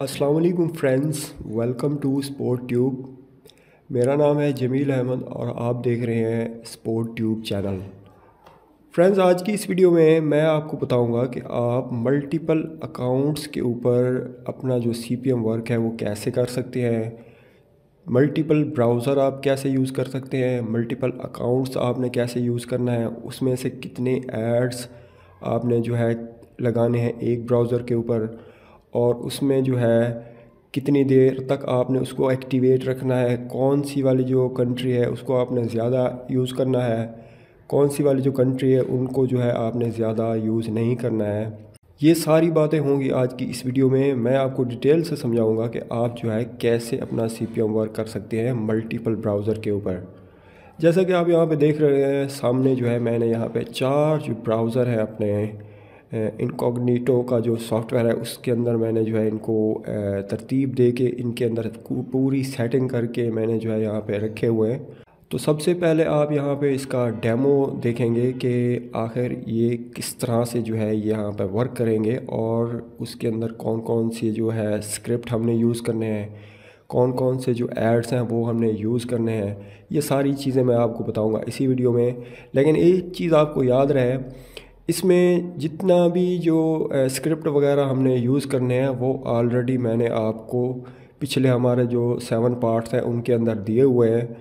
अस्सलाम वालेकुम friends, welcome to Sport Tube. मेरा नाम है जमील अहमद और आप देख रहे हैं स्पोर्ट ट्यूब चैनल। फ्रेंड्स, आज की इस वीडियो में मैं आपको बताऊंगा कि आप मल्टीपल अकाउंट्स के ऊपर अपना जो सीपीएम वर्क है वो कैसे कर सकते हैं। मल्टीपल ब्राउज़र आप कैसे यूज़ कर सकते हैं, मल्टीपल अकाउंट्स आपने कैसे यूज़ करना है, उसमें से कितने एड्स आपने जो है लगाने हैं एक ब्राउज़र के ऊपर, और उसमें जो है कितनी देर तक आपने उसको एक्टिवेट रखना है, कौन सी वाली जो कंट्री है उसको आपने ज़्यादा यूज़ करना है, कौन सी वाली जो कंट्री है उनको जो है आपने ज़्यादा यूज़ नहीं करना है। ये सारी बातें होंगी आज की इस वीडियो में। मैं आपको डिटेल से समझाऊंगा कि आप जो है कैसे अपना सीपीएम वर्क कर सकते हैं मल्टीपल ब्राउज़र के ऊपर। जैसा कि आप यहाँ पे देख रहे हैं सामने जो है मैंने यहाँ पे 4 जो ब्राउज़र है अपने इनकॉग्निटो का जो सॉफ्टवेयर है उसके अंदर मैंने जो है इनको तरतीब दे के इनके अंदर पूरी सेटिंग करके मैंने जो है यहाँ पे रखे हुए हैं। तो सबसे पहले आप यहाँ पे इसका डेमो देखेंगे कि आखिर ये किस तरह से जो है यहाँ पे वर्क करेंगे और उसके अंदर कौन कौन सी जो है स्क्रिप्ट हमने यूज़ करने हैं, कौन कौन से जो एड्स हैं वो हमने यूज़ करने हैं। ये सारी चीज़ें मैं आपको बताऊंगा इसी वीडियो में। लेकिन एक चीज़ आपको याद रहे, इसमें जितना भी जो स्क्रिप्ट वगैरह हमने यूज़ करने हैं वो ऑलरेडी मैंने आपको पिछले हमारे जो 7 पार्ट्स हैं उनके अंदर दिए हुए हैं।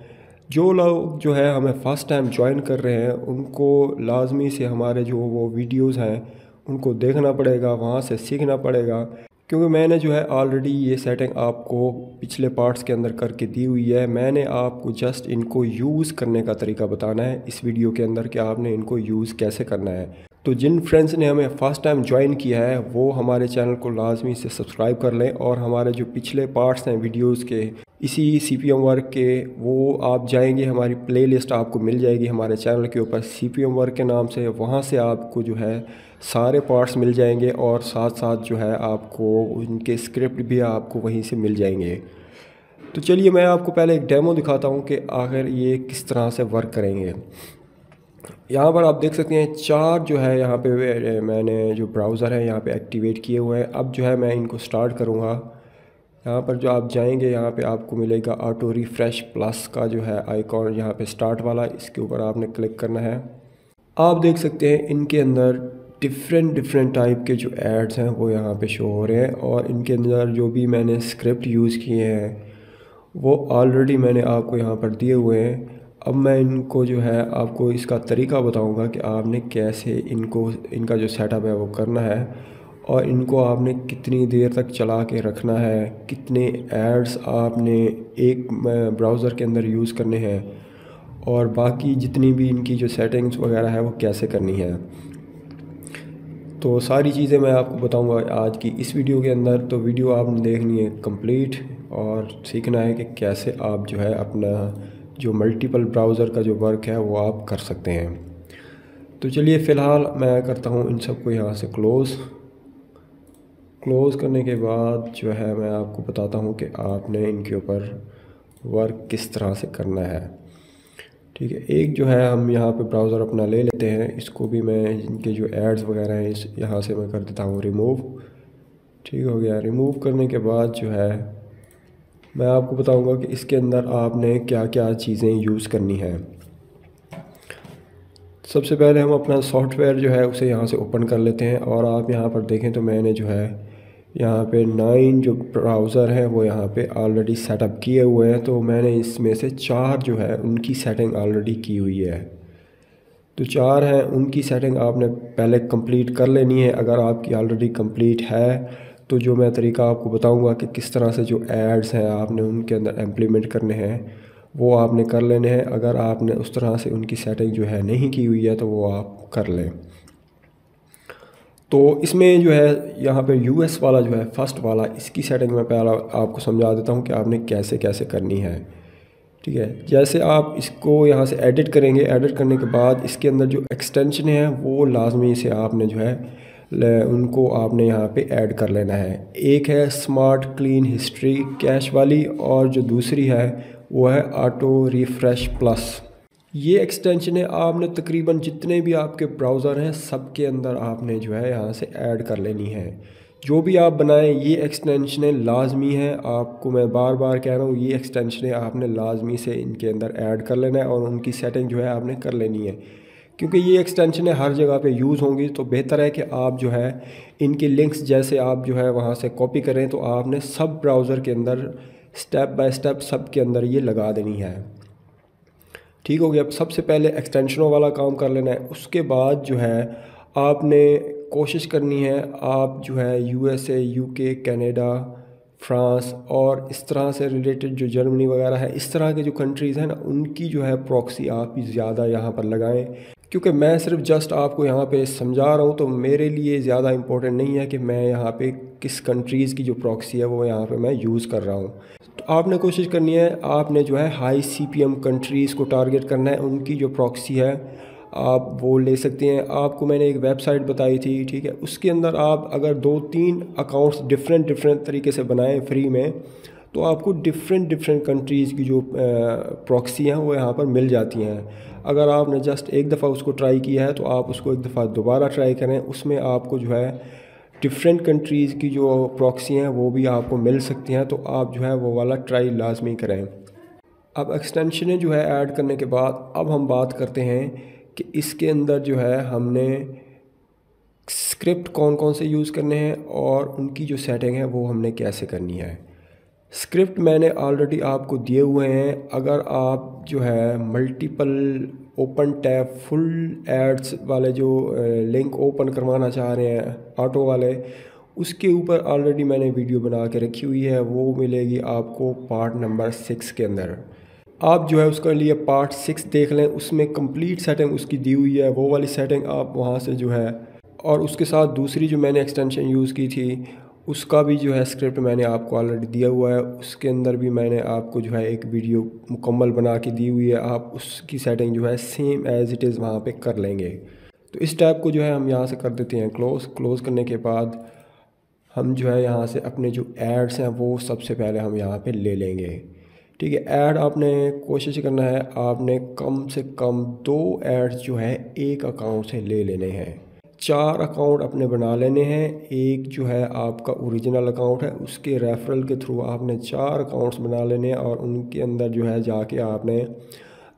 जो लोग जो है हमें फ़र्स्ट टाइम ज्वाइन कर रहे हैं उनको लाजमी से हमारे जो वो वीडियोस हैं उनको देखना पड़ेगा, वहाँ से सीखना पड़ेगा, क्योंकि मैंने जो है ऑलरेडी ये सेटिंग आपको पिछले पार्ट्स के अंदर करके दी हुई है। मैंने आपको जस्ट इनको यूज़ करने का तरीका बताना है इस वीडियो के अंदर कि आपने इनको यूज़ कैसे करना है। तो जिन फ्रेंड्स ने हमें फ़र्स्ट टाइम ज्वाइन किया है वो हमारे चैनल को लाजमी से सब्सक्राइब कर लें, और हमारे जो पिछले पार्ट्स हैं वीडियोस के इसी सीपीएम वर्क के, वो आप जाएंगे हमारी प्लेलिस्ट आपको मिल जाएगी हमारे चैनल के ऊपर सीपीएम वर्क के नाम से। वहाँ से आपको जो है सारे पार्ट्स मिल जाएंगे और साथ साथ जो है आपको उनके स्क्रिप्ट भी आपको वहीं से मिल जाएंगे। तो चलिए मैं आपको पहले एक डेमो दिखाता हूँ कि आखिर ये किस तरह से वर्क करेंगे। यहाँ पर आप देख सकते हैं 4 जो है यहाँ पे मैंने जो ब्राउज़र है यहाँ पे एक्टिवेट किए हुए हैं। अब जो है मैं इनको स्टार्ट करूँगा। यहाँ पर जो आप जाएंगे यहाँ पे आपको मिलेगा ऑटो रिफ्रेश प्लस का जो है आइकॉन, यहाँ पे स्टार्ट वाला, इसके ऊपर आपने क्लिक करना है। आप देख सकते हैं इनके अंदर डिफरेंट टाइप के जो एड्स हैं वो यहाँ पे शो हो रहे हैं, और इनके अंदर जो भी मैंने स्क्रिप्ट यूज़ किए हैं वो ऑलरेडी मैंने आपको यहाँ पर दिए हुए हैं। अब मैं इनको जो है आपको इसका तरीका बताऊंगा कि आपने कैसे इनका जो सेटअप है वो करना है, और इनको आपने कितनी देर तक चला के रखना है, कितने एड्स आपने एक ब्राउज़र के अंदर यूज़ करने हैं, और बाकी जितनी भी इनकी जो सेटिंग्स वगैरह है वो कैसे करनी है। तो सारी चीज़ें मैं आपको बताऊंगा आज की इस वीडियो के अंदर। तो वीडियो आपने देखनी है कंप्लीट और सीखना है कि कैसे आप जो है अपना जो मल्टीपल ब्राउज़र का जो वर्क है वो आप कर सकते हैं। तो चलिए फ़िलहाल मैं करता हूँ इन सबको यहाँ से क्लोज़ करने के बाद जो है मैं आपको बताता हूँ कि आपने इनके ऊपर वर्क किस तरह से करना है। ठीक है, एक जो है हम यहाँ पे ब्राउज़र अपना ले लेते हैं, इसको भी मैं इनके जो एड्स वगैरह हैं इस यहाँ से मैं कर देता हूँ रिमूव। ठीक हो गया। रिमूव करने के बाद जो है मैं आपको बताऊंगा कि इसके अंदर आपने क्या क्या चीज़ें यूज़ करनी हैं। सबसे पहले हम अपना सॉफ्टवेयर जो है उसे यहाँ से ओपन कर लेते हैं, और आप यहाँ पर देखें तो मैंने जो है यहाँ पे 9 जो ब्राउज़र हैं वो यहाँ पे ऑलरेडी सेटअप किए हुए हैं। तो मैंने इसमें से 4 जो है उनकी सेटिंग ऑलरेडी की हुई है। तो 4 हैं, उनकी सेटिंग आपने पहले कंप्लीट कर लेनी है। अगर आपकी ऑलरेडी कंप्लीट है तो जो मैं तरीका आपको बताऊंगा कि किस तरह से जो एड्स हैं आपने उनके अंदर इम्प्लीमेंट करने हैं वो आपने कर लेने हैं। अगर आपने उस तरह से उनकी सेटिंग जो है नहीं की हुई है तो वो आप कर लें। तो इसमें जो है यहाँ पे यूएस वाला जो है फर्स्ट वाला, इसकी सेटिंग मैं पहला आपको समझा देता हूँ कि आपने कैसे कैसे करनी है। ठीक है, जैसे आप इसको यहाँ से एडिट करेंगे, एडिट करने के बाद इसके अंदर जो एक्सटेंशन है वो लाजमी से आपने जो है उनको आपने यहाँ पे ऐड कर लेना है। एक है स्मार्ट क्लीन हिस्ट्री कैश वाली, और जो दूसरी है वो है ऑटो रिफ्रेश प्लस। ये एक्सटेंशन है आपने तकरीबन जितने भी आपके ब्राउज़र हैं सब के अंदर आपने जो है यहाँ से ऐड कर लेनी है। जो भी आप बनाएं ये एक्सटेंशनें लाजमी हैं, आपको मैं बार बार कह रहा हूँ, ये एक्सटेंशनें आपने लाजमी से इनके अंदर ऐड कर लेना है और उनकी सेटिंग जो है आपने कर लेनी है, क्योंकि ये एक्सटेंशनें हर जगह पे यूज़ होंगी। तो बेहतर है कि आप जो है इनके लिंक्स जैसे आप जो है वहाँ से कॉपी करें, तो आपने सब ब्राउज़र के अंदर स्टेप बाय स्टेप सब के अंदर ये लगा देनी है। ठीक हो गया। अब सबसे पहले एक्सटेंशनों वाला काम कर लेना है, उसके बाद जो है आपने कोशिश करनी है, आप जो है यूएसए, यूके, कनाडा, फ्रांस और इस तरह से रिलेटेड जो जर्मनी वगैरह है, इस तरह के जो कंट्रीज़ हैं ना, उनकी जो है प्रॉक्सी आप ज़्यादा यहाँ पर लगाएं। क्योंकि मैं सिर्फ जस्ट आपको यहाँ पे समझा रहा हूँ, तो मेरे लिए ज़्यादा इम्पोर्टेंट नहीं है कि मैं यहाँ पे किस कंट्रीज़ की जो प्रॉक्सी है वो यहाँ पे मैं यूज़ कर रहा हूँ। तो आपने कोशिश करनी है, आपने जो है हाई सीपीएम कंट्रीज़ को टारगेट करना है, उनकी जो प्रॉक्सी है आप वो ले सकते हैं। आपको मैंने एक वेबसाइट बताई थी, ठीक है, उसके अंदर आप अगर 2-3 अकाउंट्स डिफरेंट तरीके से बनाएं फ्री में, तो आपको डिफरेंट कंट्रीज़ की जो प्रॉक्सी हैं वो यहाँ पर मिल जाती हैं। अगर आपने जस्ट एक दफ़ा उसको ट्राई किया है तो आप उसको एक दफ़ा दोबारा ट्राई करें, उसमें आपको जो है डिफरेंट कंट्रीज़ की जो प्रॉक्सी हैं वो भी आपको मिल सकती हैं, तो आप जो है वो वाला ट्राई लाजमी करें। अब एक्सटेंशनें जो है ऐड करने के बाद अब हम बात करते हैं कि इसके अंदर जो है हमने स्क्रिप्ट कौन कौन से यूज़ करने हैं और उनकी जो सेटिंग है वो हमने कैसे करनी है। स्क्रिप्ट मैंने ऑलरेडी आपको दिए हुए हैं। अगर आप जो है multiple open tab full ads वाले जो लिंक ओपन करवाना चाह रहे हैं ऑटो वाले, उसके ऊपर ऑलरेडी मैंने वीडियो बना के रखी हुई है, वो मिलेगी आपको पार्ट नंबर 6 के अंदर। आप जो है उसके लिए पार्ट 6 देख लें, उसमें कंप्लीट सेटिंग उसकी दी हुई है, वो वाली सेटिंग आप वहाँ से जो है, और उसके साथ दूसरी जो मैंने एक्सटेंशन यूज़ की थी उसका भी जो है स्क्रिप्ट मैंने आपको ऑलरेडी दिया हुआ है, उसके अंदर भी मैंने आपको जो है एक वीडियो मुकम्मल बना के दी हुई है। आप उसकी सेटिंग जो है सेम एज़ इट इज़ वहाँ पे कर लेंगे। तो इस टैब को जो है हम यहाँ से कर देते हैं क्लोज़ करने के बाद हम जो है यहाँ से अपने जो एड्स हैं वो सबसे पहले हम यहाँ पे ले लेंगे। ठीक है, ऐड आपने कोशिश करना है, आपने कम से कम 2 एड्स जो है एक अकाउंट से ले लेने हैं। 4 अकाउंट अपने बना लेने हैं, एक जो है आपका ओरिजिनल अकाउंट है, उसके रेफरल के थ्रू आपने 4 अकाउंट्स बना लेने हैं और उनके अंदर जो है जाके आपने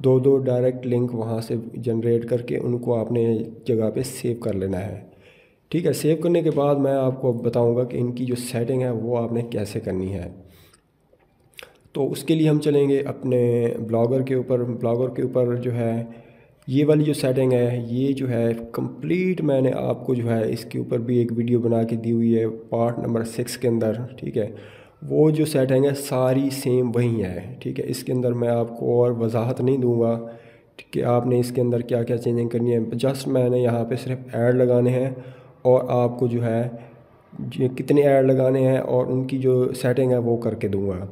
2-2 डायरेक्ट लिंक वहाँ से जनरेट करके उनको आपने जगह पे सेव कर लेना है। ठीक है, सेव करने के बाद मैं आपको बताऊंगा कि इनकी जो सेटिंग है वो आपने कैसे करनी है। तो उसके लिए हम चलेंगे अपने ब्लॉगर के ऊपर जो है ये वाली जो सेटिंग है, ये जो है कंप्लीट मैंने आपको जो है इसके ऊपर भी एक वीडियो बना के दी हुई है पार्ट नंबर 6 के अंदर। ठीक है, वो जो सेटिंग है सारी सेम वही है। ठीक है, इसके अंदर मैं आपको और वजाहत नहीं दूंगा कि आपने इसके अंदर क्या क्या चेंजिंग करनी है, जस्ट मैंने यहाँ पे सिर्फ ऐड लगाने हैं और आपको जो है कितने ऐड लगाने हैं और उनकी जो सेटिंग है वो करके दूंगा।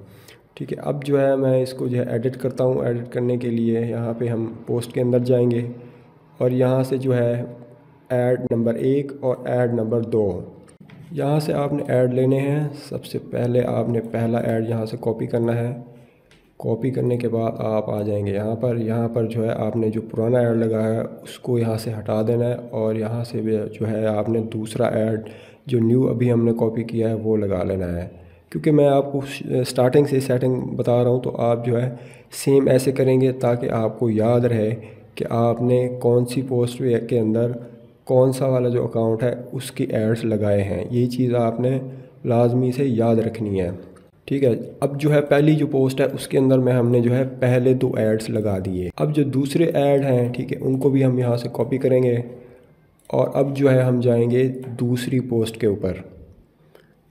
ठीक है, अब जो है मैं इसको जो है एडिट करता हूँ। एडिट करने के लिए यहाँ पे हम पोस्ट के अंदर जाएंगे और यहाँ से जो है ऐड नंबर 1 और ऐड नंबर 2, यहाँ से आपने ऐड लेने हैं। सबसे पहले आपने पहला ऐड यहाँ से कॉपी करना है। कॉपी करने के बाद आप आ जाएंगे यहाँ पर जो है आपने जो पुराना ऐड लगाया है उसको यहाँ से हटा देना है और यहाँ से भी जो है आपने दूसरा ऐड जो न्यू अभी हमने कॉपी किया है वो लगा लेना है। क्योंकि मैं आपको स्टार्टिंग से सेटिंग बता रहा हूँ, तो आप जो है सेम ऐसे करेंगे ताकि आपको याद रहे कि आपने कौन सी पोस्ट के अंदर कौन सा वाला जो अकाउंट है उसकी एड्स लगाए हैं। ये चीज़ आपने लाजमी से याद रखनी है। ठीक है, अब जो है पहली जो पोस्ट है उसके अंदर में हमने जो है पहले 2 एड्स लगा दिए। अब जो दूसरे ऐड हैं, ठीक है, उनको भी हम यहाँ से कॉपी करेंगे और अब जो है हम जाएंगे दूसरी पोस्ट के ऊपर।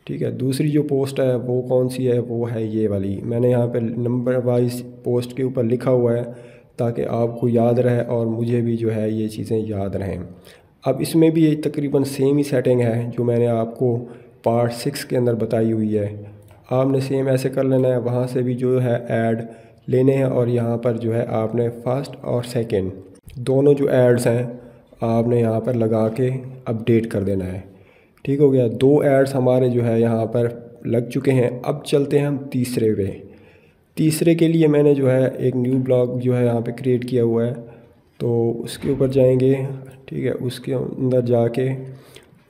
ठीक है, दूसरी जो पोस्ट है वो कौन सी है, वो है ये वाली। मैंने यहाँ पे नंबर वाइज पोस्ट के ऊपर लिखा हुआ है ताकि आपको याद रहे और मुझे भी जो है ये चीज़ें याद रहें। अब इसमें भी ये तकरीबन सेम ही सेटिंग है जो मैंने आपको पार्ट 6 के अंदर बताई हुई है। आपने सेम ऐसे कर लेना है, वहाँ से भी जो है ऐड लेने हैं और यहाँ पर जो है आपने फर्स्ट और सेकेंड दोनों जो एड्स हैं आपने यहाँ पर लगा के अपडेट कर देना है। ठीक हो गया, 2 एड्स हमारे जो है यहाँ पर लग चुके हैं। अब चलते हैं हम तीसरे पे। तीसरे के लिए मैंने जो है एक न्यू ब्लॉग जो है यहाँ पे क्रिएट किया हुआ है, तो उसके ऊपर जाएंगे। ठीक है, उसके अंदर जाके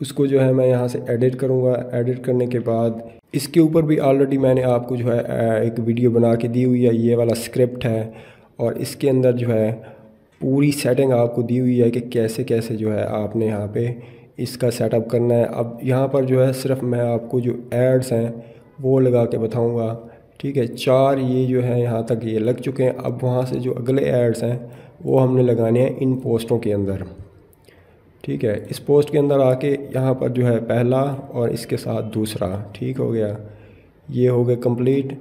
उसको जो है मैं यहाँ से एडिट करूँगा। एडिट करने के बाद इसके ऊपर भी ऑलरेडी मैंने आपको जो है एक वीडियो बना के दी हुई है, ये वाला स्क्रिप्ट है और इसके अंदर जो है पूरी सेटिंग आपको दी हुई है कि कैसे कैसे जो है आपने यहाँ पे इसका सेटअप करना है। अब यहाँ पर जो है सिर्फ मैं आपको जो एड्स हैं वो लगा के बताऊँगा, ठीक है। 4 ये जो है यहाँ तक ये लग चुके हैं। अब वहाँ से जो अगले एड्स हैं वो हमने लगाने हैं इन पोस्टों के अंदर, ठीक है। इस पोस्ट के अंदर आके यहाँ पर जो है पहला और इसके साथ दूसरा, ठीक हो गया, ये हो गया कंप्लीट।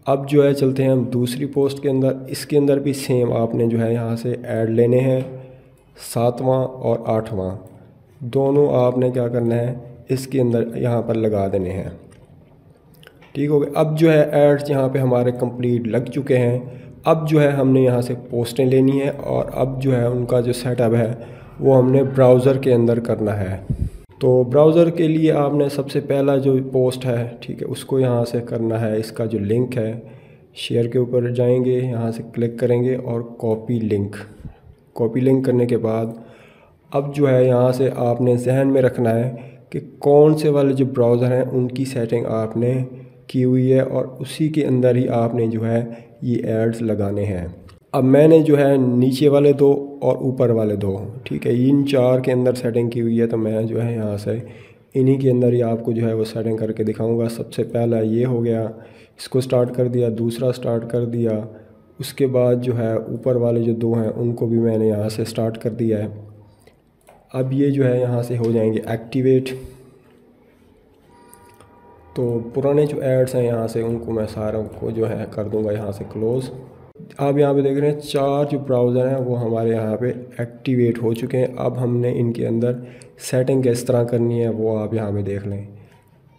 अब जो है चलते हैं हम दूसरी पोस्ट के अंदर। इसके अंदर भी सेम आपने जो है यहाँ से ऐड लेने हैं, 7वां और 8वां दोनों आपने क्या करना है इसके अंदर यहाँ पर लगा देने हैं, ठीक हो गया। अब जो है एड्स यहाँ पे हमारे कंप्लीट लग चुके हैं। अब जो है हमने यहाँ से पोस्टें लेनी है और अब जो है उनका जो सेटअप है वो हमने ब्राउज़र के अंदर करना है। तो ब्राउज़र के लिए आपने सबसे पहला जो पोस्ट है, ठीक है, उसको यहाँ से करना है। इसका जो लिंक है शेयर के ऊपर जाएंगे, यहाँ से क्लिक करेंगे और कॉपी लिंक करने के बाद अब जो है यहाँ से आपने जहन में रखना है कि कौन से वाले जो ब्राउज़र हैं उनकी सेटिंग आपने की हुई है और उसी के अंदर ही आपने जो है ये एड्स लगाने हैं। अब मैंने जो है नीचे वाले 2 और ऊपर वाले 2, ठीक है, इन 4 के अंदर सेटिंग की हुई है। तो मैं जो है यहाँ से इन्हीं के अंदर ही आपको जो है वो सेटिंग करके दिखाऊंगा। सबसे पहला ये हो गया, इसको स्टार्ट कर दिया, दूसरा स्टार्ट कर दिया, उसके बाद जो है ऊपर वाले जो 2 हैं उनको भी मैंने यहाँ से स्टार्ट कर दिया है। अब ये जो है यहाँ से हो जाएंगे एक्टिवेट। तो पुराने जो एड्स हैं यहाँ से उनको मैं सारों को जो है कर दूँगा यहाँ से क्लोज़। आप यहाँ पे देख रहे हैं 4 जो ब्राउज़र हैं वो हमारे यहाँ पे एक्टिवेट हो चुके हैं। अब हमने इनके अंदर सेटिंग किस तरह करनी है वो आप यहाँ पे देख लें।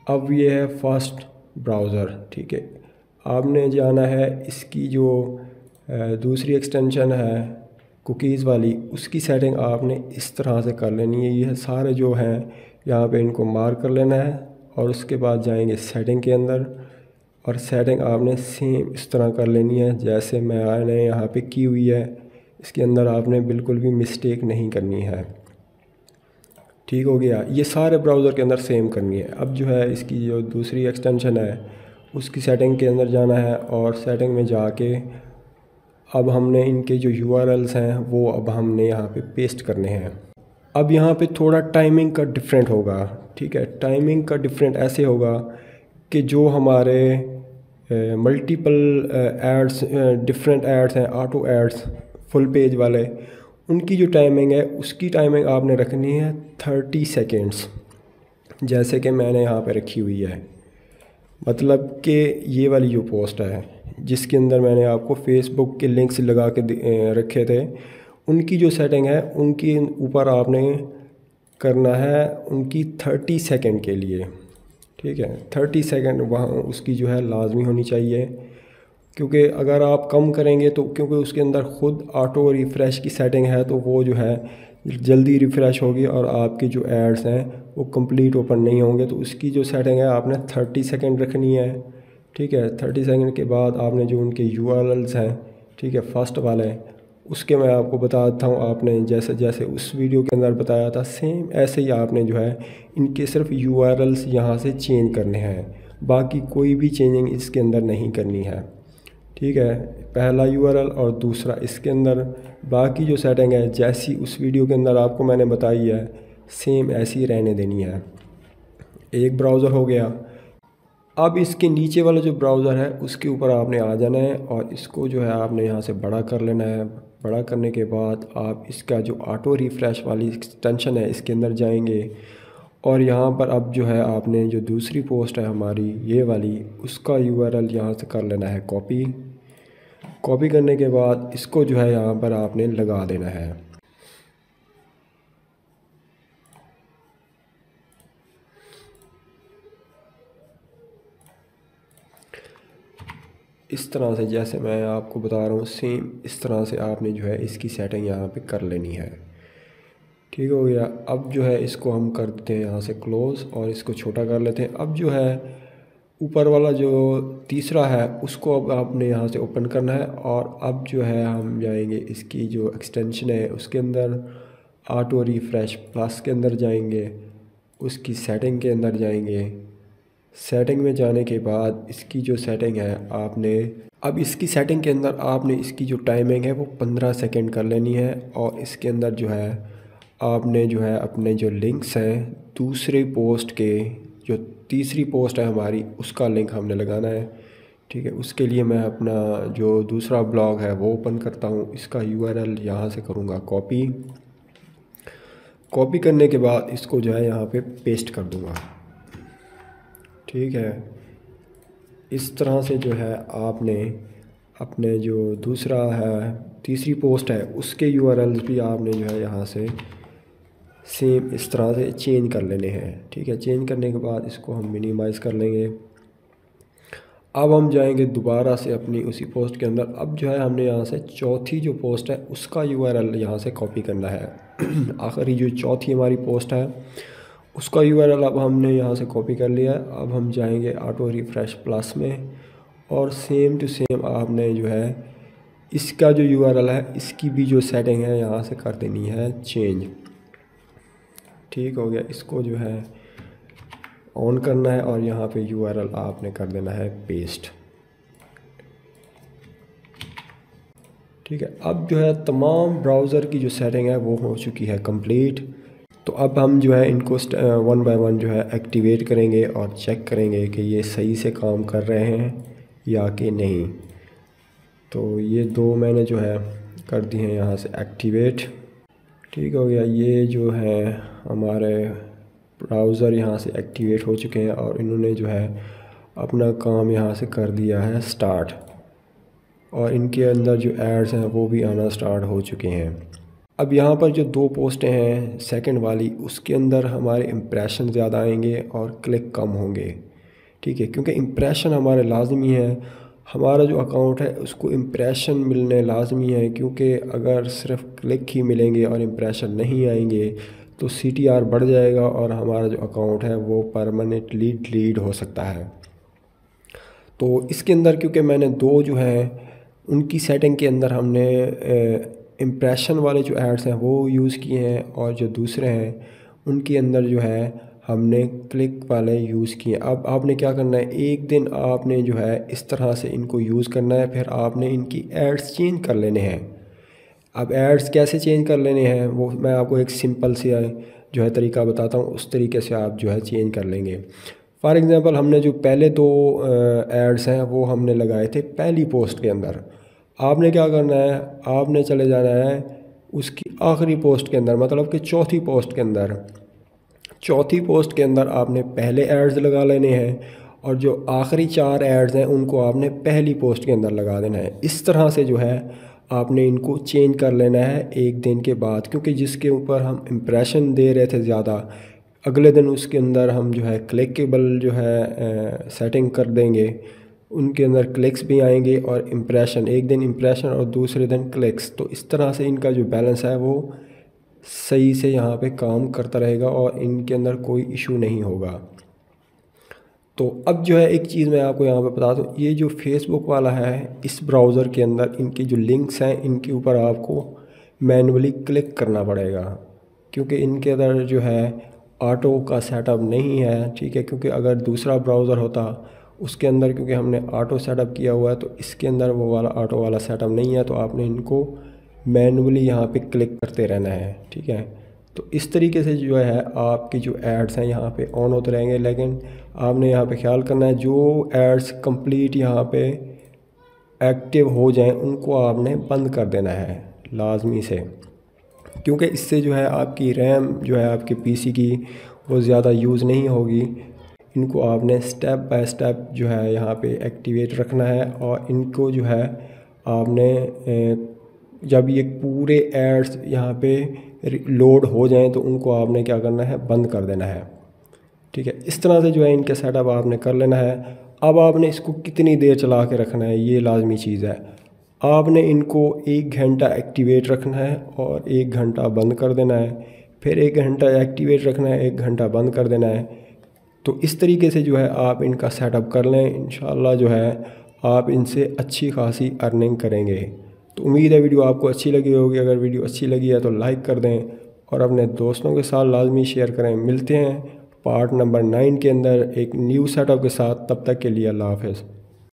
अब ये है फर्स्ट ब्राउज़र, ठीक है। आपने जाना है इसकी जो दूसरी एक्सटेंशन है कुकीज़ वाली, उसकी सेटिंग आपने इस तरह से कर लेनी है। ये सारे जो हैं यहाँ पे इनको मार्क कर लेना है और उसके बाद जाएंगे सेटिंग के अंदर और सेटिंग आपने सेम इस तरह कर लेनी है जैसे मैंने यहाँ पे की हुई है। इसके अंदर आपने बिल्कुल भी मिस्टेक नहीं करनी है, ठीक हो गया। ये सारे ब्राउज़र के अंदर सेम करनी है। अब जो है इसकी जो दूसरी एक्सटेंशन है उसकी सेटिंग के अंदर जाना है और सेटिंग में जाके अब हमने इनके जो URLs हैं वो अब हमने यहाँ पे पेस्ट करने हैं। अब यहाँ पे थोड़ा टाइमिंग का डिफरेंट होगा, ठीक है। टाइमिंग का डिफरेंट ऐसे होगा कि जो हमारे मल्टीपल एड्स, डिफरेंट एड्स हैं, ऑटो एड्स फुल पेज वाले, उनकी जो टाइमिंग है उसकी टाइमिंग आपने रखनी है 30 सेकेंड्स, जैसे कि मैंने यहाँ पे रखी हुई है। मतलब कि ये वाली जो पोस्ट है जिसके अंदर मैंने आपको फेसबुक के लिंक्स लगा के रखे थे, उनकी जो सेटिंग है उनकी ऊपर आपने करना है उनकी 30 सेकेंड के लिए, ठीक है। 30 सेकेंड वहाँ उसकी जो है लाजमी होनी चाहिए, क्योंकि अगर आप कम करेंगे तो क्योंकि उसके अंदर ख़ुद ऑटो रिफ़्रेश की सेटिंग है तो वो जो है जल्दी रिफ़्रेश होगी और आपके जो एड्स हैं वो कंप्लीट ओपन नहीं होंगे। तो उसकी जो सेटिंग है आपने 30 सेकेंड रखनी है, ठीक है। 30 सेकेंड के बाद आपने जो उनके URLs हैं, ठीक है, फर्स्ट वाले, उसके मैं आपको बताता हूँ। आपने जैसे जैसे उस वीडियो के अंदर बताया था सेम ऐसे ही आपने जो है इनके सिर्फ URLs यहाँ से चेंज करने हैं, बाकी कोई भी चेंजिंग इसके अंदर नहीं करनी है, ठीक है। पहला URL और दूसरा इसके अंदर, बाकी जो सेटिंग है जैसी उस वीडियो के अंदर आपको मैंने बताई है सेम ऐसी रहने देनी है। एक ब्राउज़र हो गया। अब इसके नीचे वाला जो ब्राउज़र है उसके ऊपर आपने आ जाना है और इसको जो है आपने यहाँ से बड़ा कर लेना है। बड़ा करने के बाद आप इसका जो ऑटो रिफ़्रेश वाली एक्सटेंशन है इसके अंदर जाएंगे और यहाँ पर अब जो है आपने जो दूसरी पोस्ट है हमारी ये वाली, उसका URL यहाँ से कर लेना है कॉपी करने के बाद इसको जो है यहाँ पर आपने लगा देना है। इस तरह से जैसे मैं आपको बता रहा हूँ सेम इस तरह से आपने जो है इसकी सेटिंग यहाँ पे कर लेनी है, ठीक हो गया। अब जो है इसको हम कर देते हैं यहाँ से क्लोज़ और इसको छोटा कर लेते हैं। अब जो है ऊपर वाला जो तीसरा है उसको अब आपने यहाँ से ओपन करना है और अब जो है हम जाएंगे इसकी जो एक्सटेंशन है उसके अंदर ऑटो रिफ़्रेश प्लस के अंदर जाएंगे। उसकी सेटिंग के अंदर जाएंगे। सेटिंग में जाने के बाद इसकी जो सेटिंग है आपने, अब इसकी सेटिंग के अंदर आपने इसकी जो टाइमिंग है वो 15 सेकंड कर लेनी है। और इसके अंदर जो है आपने जो है अपने जो लिंक्स हैं दूसरे पोस्ट के, जो तीसरी पोस्ट है हमारी उसका लिंक हमने लगाना है। ठीक है, उसके लिए मैं अपना जो दूसरा ब्लॉग है वो ओपन करता हूँ। इसका यूआरएल यहाँ से करूँगा कॉपी। कॉपी करने के बाद इसको जो है यहाँ पे पेस्ट कर दूँगा। ठीक है, इस तरह से जो है आपने अपने जो दूसरा है तीसरी पोस्ट है उसके यूआरएल्स भी आपने जो है यहाँ से सेम इस तरह से चेंज कर लेने हैं। ठीक है, चेंज करने के बाद इसको हम मिनिमाइज़ कर लेंगे। अब हम जाएंगे दोबारा से अपनी उसी पोस्ट के अंदर। अब जो है हमने यहाँ से चौथी जो पोस्ट है उसका यूआरएल यहाँ से कॉपी करना है। आखिरी जो चौथी हमारी पोस्ट है उसका यूआरएल अब हमने यहाँ से कॉपी कर लिया है। अब हम जाएंगे ऑटो रिफ्रेश प्लस में और सेम टू सेम आपने जो है इसका जो यूआरएल है इसकी भी जो सेटिंग है यहाँ से कर देनी है चेंज। ठीक हो गया, इसको जो है ऑन करना है और यहाँ पे यूआरएल आपने कर देना है पेस्ट। ठीक है, अब जो है तमाम ब्राउज़र की जो सेटिंग है वो हो चुकी है कंप्लीट। तो अब हम जो है इनको वन बाय वन जो है एक्टिवेट करेंगे और चेक करेंगे कि ये सही से काम कर रहे हैं या कि नहीं। तो ये दो मैंने जो है कर दी हैं यहाँ से एक्टिवेट। ठीक हो गया, ये जो है हमारे ब्राउज़र यहाँ से एक्टिवेट हो चुके हैं और इन्होंने जो है अपना काम यहाँ से कर दिया है स्टार्ट। और इनके अंदर जो एड्स हैं वो भी आना स्टार्ट हो चुके हैं। अब यहाँ पर जो दो पोस्टें हैं सेकंड वाली उसके अंदर हमारे इम्प्रेशन ज़्यादा आएंगे और क्लिक कम होंगे। ठीक है, क्योंकि इम्प्रेशन हमारे लाजमी है। हमारा जो अकाउंट है उसको इम्प्रेशन मिलने लाजमी है, क्योंकि अगर सिर्फ क्लिक ही मिलेंगे और इम्प्रेशन नहीं आएंगे तो CTR बढ़ जाएगा और हमारा जो अकाउंट है वो परमानेंटली डिलीट हो सकता है। तो इसके अंदर क्योंकि मैंने दो जो है उनकी सेटिंग के अंदर हमने इम्प्रेशन वाले जो एड्स हैं वो यूज़ किए हैं और जो दूसरे हैं उनके अंदर जो है हमने क्लिक वाले यूज़ किए। अब आपने क्या करना है, एक दिन आपने जो है इस तरह से इनको यूज़ करना है, फिर आपने इनकी एड्स चेंज कर लेने हैं। अब एड्स कैसे चेंज कर लेने हैं वो मैं आपको एक सिंपल सी जो है तरीका बताता हूँ, उस तरीके से आप जो है चेंज कर लेंगे। फॉर एग्ज़ाम्पल हमने जो पहले दो एड्स हैं वो हमने लगाए थे पहली पोस्ट के अंदर। आपने क्या करना है, आपने चले जाना है उसकी आखिरी पोस्ट के अंदर, मतलब कि चौथी पोस्ट के अंदर। चौथी पोस्ट के अंदर आपने पहले एड्स लगा लेने हैं और जो आखिरी चार एड्स हैं उनको आपने पहली पोस्ट के अंदर लगा देना है। इस तरह से जो है आपने इनको चेंज कर लेना है एक दिन के बाद, क्योंकि जिसके ऊपर हम इम्प्रेशन दे रहे थे ज़्यादा, अगले दिन उसके अंदर हम जो है क्लिकेबल जो है सेटिंग कर देंगे, उनके अंदर क्लिक्स भी आएंगे और इम्प्रेशन, एक दिन इम्प्रेशन और दूसरे दिन क्लिक्स। तो इस तरह से इनका जो बैलेंस है वो सही से यहाँ पे काम करता रहेगा और इनके अंदर कोई इशू नहीं होगा। तो अब जो है एक चीज़ मैं आपको यहाँ पे बता दूँ, ये जो फेसबुक वाला है इस ब्राउज़र के अंदर इनकी जो लिंक्स हैं इनके ऊपर आपको मैनुअली क्लिक करना पड़ेगा, क्योंकि इनके अंदर जो है ऑटो का सेटअप नहीं है। ठीक है, क्योंकि अगर दूसरा ब्राउज़र होता उसके अंदर, क्योंकि हमने ऑटो सेटअप किया हुआ है तो इसके अंदर वो वाला ऑटो वाला सेटअप नहीं है, तो आपने इनको मैनुअली यहाँ पे क्लिक करते रहना है। ठीक है, तो इस तरीके से जो है आपकी जो एड्स हैं यहाँ पे ऑन होते रहेंगे, लेकिन आपने यहाँ पे ख्याल करना है जो एड्स कंप्लीट यहाँ पे एक्टिव हो जाएं उनको आपने बंद कर देना है लाजमी से, क्योंकि इससे जो है आपकी रैम जो है आपके पीसी की वो ज़्यादा यूज़ नहीं होगी। इनको आपने स्टेप बाय स्टेप जो है यहाँ पे एक्टिवेट रखना है और इनको जो है आपने जब ये पूरे एड्स यहाँ पे लोड हो जाएं तो उनको आपने क्या करना है, बंद कर देना है। ठीक है, इस तरह से जो है इनके सेटअप आपने कर लेना है। अब आपने इसको कितनी देर चला के रखना है ये लाजमी चीज़ है। आपने इनको 1 घंटा एक्टिवेट रखना है और 1 घंटा बंद कर देना है, फिर 1 घंटा एक्टिवेट रखना है, 1 घंटा बंद कर देना है। तो इस तरीके से जो है आप इनका सेटअप कर लें, इंशाल्लाह जो है आप इनसे अच्छी खासी अर्निंग करेंगे। तो उम्मीद है वीडियो आपको अच्छी लगी होगी। अगर वीडियो अच्छी लगी है तो लाइक कर दें और अपने दोस्तों के साथ लाजमी शेयर करें। मिलते हैं पार्ट नंबर 9 के अंदर एक न्यू सेटअप के साथ। तब तक के लिए अल्लाह हाफ़िज़।